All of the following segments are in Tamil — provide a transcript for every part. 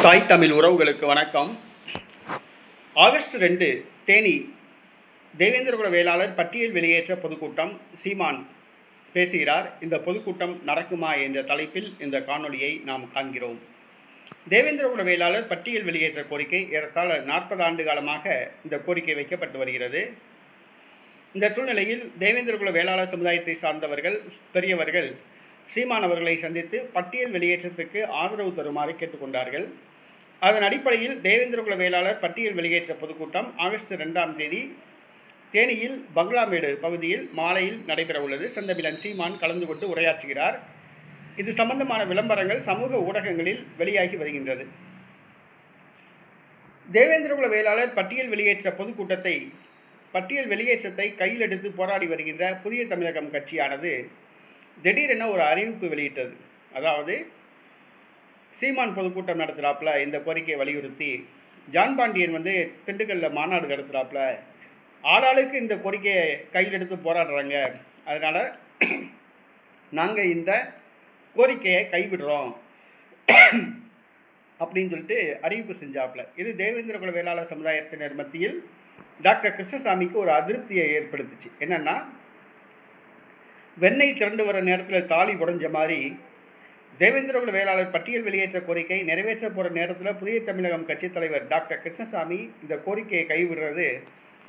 தாய் தமிழ் உறவுகளுக்கு வணக்கம். ஆகஸ்ட் 2 தேனி தேவேந்திரகுல வேளாளர் பட்டியல் வெளியேற்ற பொதுக்கூட்டம். சீமான் பேசுகிறார். இந்த பொதுக்கூட்டம் நடக்குமா என்ற தலைப்பில் இந்த காணொலியை நாம் காண்கிறோம். தேவேந்திரகுல வேளாளர் பட்டியல் வெளியேற்ற கோரிக்கை ஏறத்தாழ 40 ஆண்டு காலமாக இந்த கோரிக்கை வைக்கப்பட்டு வருகிறது. இந்த சூழ்நிலையில் தேவேந்திரகுல வேளாளர் சமுதாயத்தை சார்ந்தவர்கள் பெரியவர்கள் சீமான் அவர்களை சந்தித்து பட்டியல் வெளியேற்றத்துக்கு ஆதரவு தருமாறு கேட்டுக்கொண்டார்கள். அதன் அடிப்படையில் தேவேந்திரகுல வேளாளர் பட்டியல் வெளியேற்ற பொதுக்கூட்டம் ஆகஸ்ட் 2 தேனியில் பங்களாமேடு பகுதியில் மாலையில் நடைபெற உள்ளது. செந்தமிழன் சீமான் கலந்து கொண்டு உரையாற்றுகிறார். இது சம்பந்தமான விளம்பரங்கள் சமூக ஊடகங்களில் வெளியாகி வருகின்றது. தேவேந்திரகுல வேளாளர் பட்டியல் வெளியேற்ற பொதுக்கூட்டத்தை பட்டியல் வெளியேற்றத்தை கையில் எடுத்து போராடி வருகின்ற புதிய தமிழகம் கட்சியானது திடீரென ஒரு அறிவிப்பு வெளியிட்டது. அதாவது சீமான் பொதுக்கூட்டம் நடத்துகிறாப்புல இந்த கோரிக்கையை வலியுறுத்தி ஜான் பாண்டியன் திண்டுக்கல்லில் மாநாடு நடத்துகிறாப்புல ஆளாளுக்கு இந்த கோரிக்கையை கையில் எடுத்து போராடுறாங்க. அதனால் நாங்கள் இந்த கோரிக்கையை கைவிடுறோம் அப்படின்னு சொல்லிட்டு அறிவிப்பு செஞ்சாப்புல. இது தேவேந்திரகுல வேளாளர் சமுதாயத்தினர் மத்தியில் டாக்டர் கிருஷ்ணசாமிக்கு ஒரு அதிருப்தியை ஏற்படுத்துச்சு. என்னென்னா, வெண்ணெய் திரண்டு வர நேரத்தில் தாலி உடைஞ்ச மாதிரி தேவேந்திரகுல வேளாளர் பட்டியல் வெளியேற்ற கோரிக்கை நிறைவேற்ற போகிற நேரத்தில் புதிய தமிழகம் கட்சித் தலைவர் டாக்டர் கிருஷ்ணசாமி இந்த கோரிக்கையை கைவிடுறது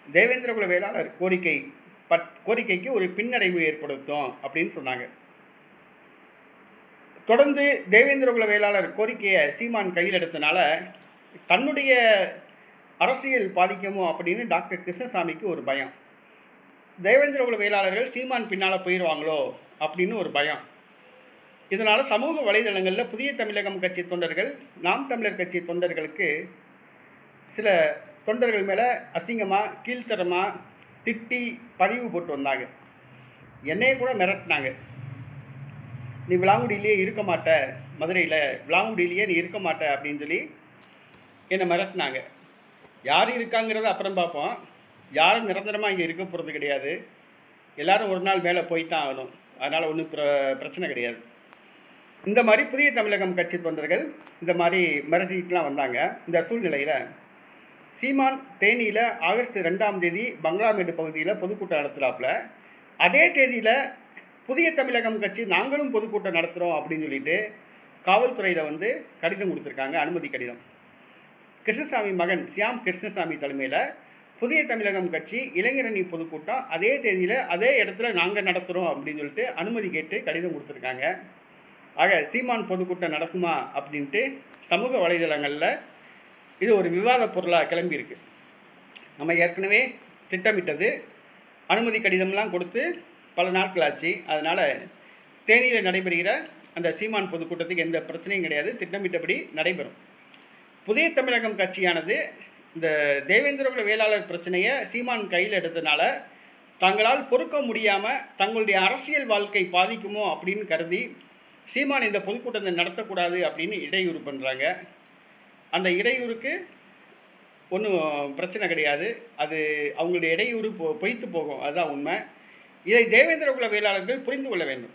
தேவேந்திரகுல வேளாளர் கோரிக்கைக்கு ஒரு பின்னடைவு ஏற்படுத்தும் அப்படின்னு சொன்னாங்க. தொடர்ந்து தேவேந்திரகுல வேளாளர் கோரிக்கையை சீமான் கையில் எடுத்தனால தன்னுடைய அரசியல் பாதிக்குமோ அப்படின்னு டாக்டர் கிருஷ்ணசாமிக்கு ஒரு பயம். தேவேந்திரகுல வேளாளர்கள் சீமான் பின்னால் போயிடுவாங்களோ அப்படின்னு ஒரு பயம். இதனால் சமூக வலைதளங்களில் புதிய தமிழகம் கட்சி தொண்டர்கள் நாம் தமிழர் கட்சி தொண்டர்களுக்கு சில தொண்டர்கள் மேலே அசிங்கமாக கீழ்த்தரமாக திட்டி பதிவு போட்டு வந்தாங்க. என்னையே கூட மிரட்டினாங்க. நீ விளாங்குடியிலேயே இருக்க மாட்ட, மதுரையில் விளாங்குடியிலேயே நீ இருக்க மாட்ட அப்படின்னு சொல்லி என்னை மிரட்டினாங்க. யார் இருக்காங்கிறத அப்புறம் பார்ப்போம். யாரும் நிரந்தரமாக இங்கே இருக்க போகிறது கிடையாது. எல்லோரும் ஒரு நாள் மேலே போய்தான் ஆகணும். அதனால் ஒன்றும் பிரச்சனை கிடையாது. இந்த மாதிரி புதிய தமிழகம் கட்சி தொண்டர்கள் இந்த மாதிரி மிரட்டிட்டுலாம் வந்தாங்க. இந்த சூழ்நிலையில் சீமான் தேனியில் ஆகஸ்ட் 2 பங்களாமேடு பகுதியில் பொதுக்கூட்டம் நடத்துகிறாப்புல. அதே தேதியில் புதிய தமிழகம் கட்சி நாங்களும் பொதுக்கூட்டம் நடத்துகிறோம் அப்படின்னு சொல்லிட்டு காவல்துறையில் கடிதம் கொடுத்துருக்காங்க, அனுமதி கடிதம். கிருஷ்ணசாமி மகன் சியாம் கிருஷ்ணசாமி தலைமையில் புதிய தமிழகம் கட்சி இளைஞரணி பொதுக்கூட்டம் அதே தேதியில் அதே இடத்துல நாங்கள் நடத்துகிறோம் அப்படின்னு சொல்லிட்டு அனுமதி கேட்டு கடிதம் கொடுத்துருக்காங்க. ஆக சீமான் பொதுக்கூட்டம் நடக்குமா அப்படின்ட்டு சமூக வலைதளங்களில் இது ஒரு விவாத பொருளாக கிளம்பியிருக்கு. நம்ம ஏற்கனவே திட்டமிட்டது அனுமதி கடிதம்லாம் கொடுத்து பல நாட்கள் ஆச்சு. அதனால் தேனியில் நடைபெறுகிற அந்த சீமான் பொதுக்கூட்டத்துக்கு எந்த பிரச்சனையும் கிடையாது, திட்டமிட்டபடி நடைபெறும். புதிய தமிழகம் கட்சியானது இந்த தேவேந்திரகுல வேளாளர் பிரச்சனையை சீமான் கையில் எடுத்தனால தங்களால் பொறுக்க முடியாமல் தங்களுடைய அரசியல் வாழ்க்கை பாதிக்குமோ அப்படின்னு கருதி சீமான் இந்த பொதுக்கூட்டத்தை நடத்தக்கூடாது அப்படின்னு இடையூறு பண்ணுறாங்க. அந்த இடையூறுக்கு ஒன்றும் பிரச்சனை கிடையாது. அது அவங்களுடைய இடையூறு பொய்த்து போகும், அதுதான் உண்மை. இதை தேவேந்திரகுல வேளாளர்கள் புரிந்து கொள்ள வேண்டும்.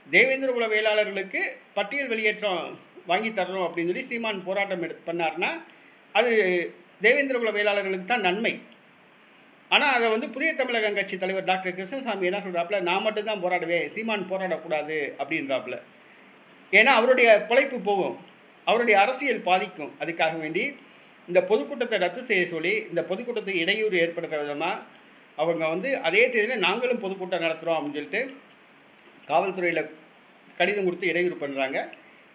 தேவேந்திரகுல வேளாளர்களுக்கு பட்டியல் வெளியேற்றம் வாங்கி தரணும் அப்படின்னு சொல்லி சீமான் போராட்டம் பண்ணார்னா அது தேவேந்திரகுல வேளாளர்களுக்கு தான் நன்மை. ஆனால் அதை புதிய தமிழகம் கட்சி தலைவர் டாக்டர் கிருஷ்ணசாமி என்ன சொல்கிறாப்புல, நான் மட்டும்தான் போராடுவேன், சீமான் போராடக்கூடாது அப்படின்றாப்புல. ஏன்னா அவருடைய பிழைப்பு போகும், அவருடைய அரசியல் பாதிக்கும். அதுக்காக வேண்டி இந்த பொதுக்கூட்டத்தை ரத்து செய்ய சொல்லி இந்த பொதுக்கூட்டத்துக்கு இடையூறு ஏற்படுத்துகிற விதமாக அவங்க அதே தேதியில் நாங்களும் பொதுக்கூட்டம் நடத்துகிறோம் அப்படின்னு சொல்லிட்டு காவல்துறையில் கடிதம் கொடுத்து இடையூறு பண்ணுறாங்க.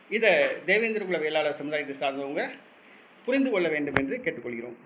இதை தேவேந்திரகுல வேளாளர் சமுதாயத்தை சார்ந்தவங்க புரிந்து கொள்ள வேண்டும் என்று கேட்டுக்கொள்கிறோம்.